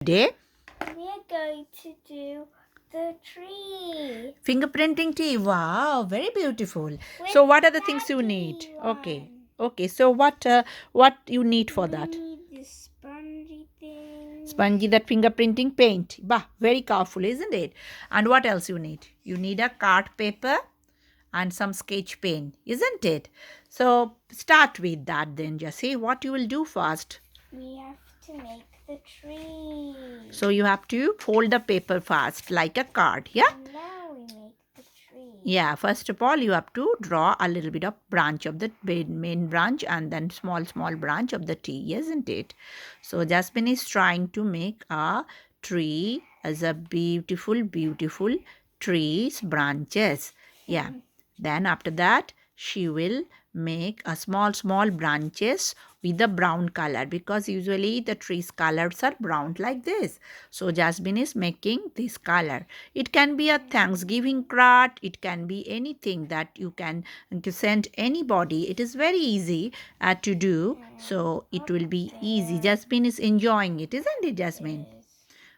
Today, we're going to do the tree. fingerprinting tea. Wow, very beautiful. So, what are the things you need? Okay. So, what you need for that? We need the spongy thing. Spongy, that fingerprinting paint. Bah, very powerful, isn't it? And what else you need? You need a card paper and some sketch pen, isn't it? So, start with that then, Jessie. What you will do first? We have to make the tree. So, you have to fold the paper first, like a card, yeah? And now we make the tree. Yeah, first of all, you have to draw a little bit of branch of the main branch and then small branch of the tree, isn't it? So, Jasmine is trying to make a tree as a beautiful trees branches. Yeah. Then after that, she will make a small branches with the brown color because usually the trees colors are brown like this. So Jasmine is making this color. It can be a Thanksgiving card. It can be anything that you can send anybody. It is very easy to do. So it will be easy. Jasmine is enjoying it, isn't it, Jasmine?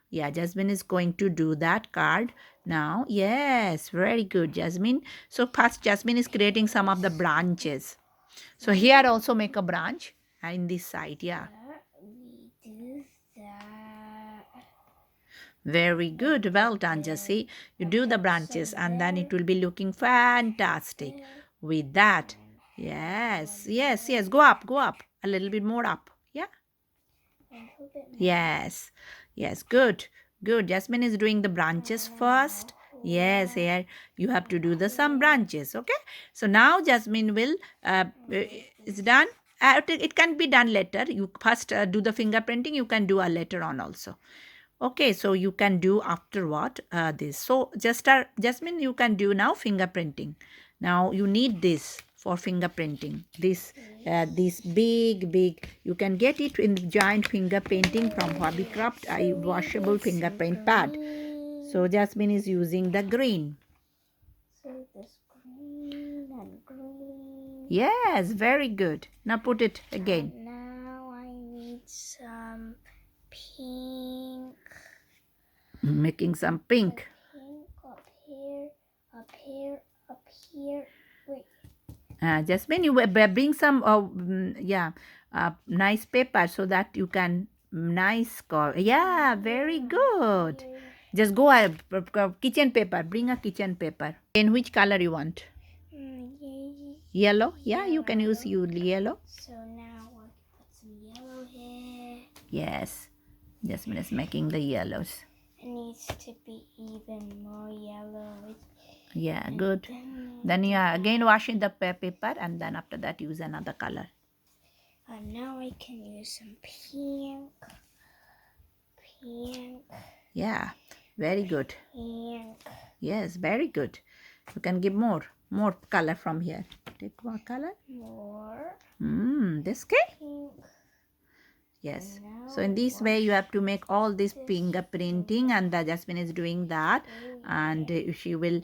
Yeah, Jasmine is going to do that card now. Yes, very good, Jasmine. So first, Jasmine is creating some of the branches. So here also make a branch in this side. Yeah. We do that. Very good. Well done, Jessie. You do the branches and then it will be looking fantastic with that. Yes. Go up. A little bit more up. Yeah. Yes. Good. Jasmine is doing the branches first. Yes, here you have to do the some branches. Okay. So now Jasmine will it's done. It can be done later. You first do the fingerprinting. You can do a later on also. Okay, so you can do afterward this. So Jasmine, you can do now fingerprinting. Now you need this for fingerprinting. This big. You can get it in giant finger painting from Hobbycraft. A washable fingerprint pad. So Jasmine is using the green. So this green and green. Yes, very good. Now put it again. And now I need some pink. Making some pink. Pink up here. Wait. Jasmine, you bring some nice paper so that you can nice color. Yeah, very good. Just go kitchen paper. Bring a kitchen paper. In which color you want? Yellow. Yeah, you can use yellow. So now I'll put some yellow here. Yes, Jasmine is making the yellows. It needs to be even more yellow. Yeah, good. Then you again wash in the paper and then after that use another color. And now I can use some pink. Yeah, very good. Pink. Yes, very good. You can give more color from here. Take more color. More. This guy? Pink. Yes. So in this way you have to make all this fingerprinting and the Jasmine is doing that and she will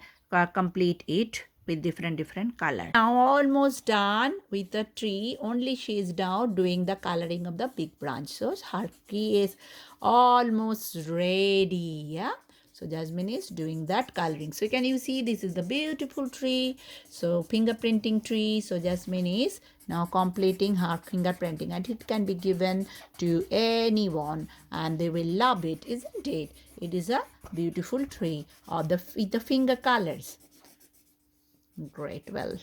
complete it with different color. Now almost done with the tree. Only she is now doing the coloring of the big branch. So her tree is almost ready. Yeah. So Jasmine is doing that coloring. So can you see this is the beautiful tree. So fingerprinting tree. So Jasmine is now completing her fingerprinting and it can be given to anyone and they will love it, isn't it? It is a beautiful tree with the finger colors. Great. Well.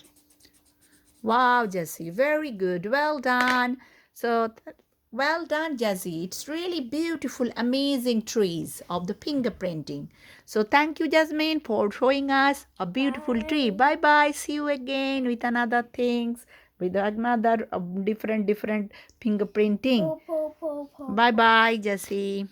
Wow, Jessie. Very good. Well done. So well done, Jessie. It's really beautiful, amazing trees of the fingerprinting. So thank you, Jasmine, for showing us a beautiful tree. Bye-bye. See you again with another things, with another different fingerprinting. Bye-bye, Jessie.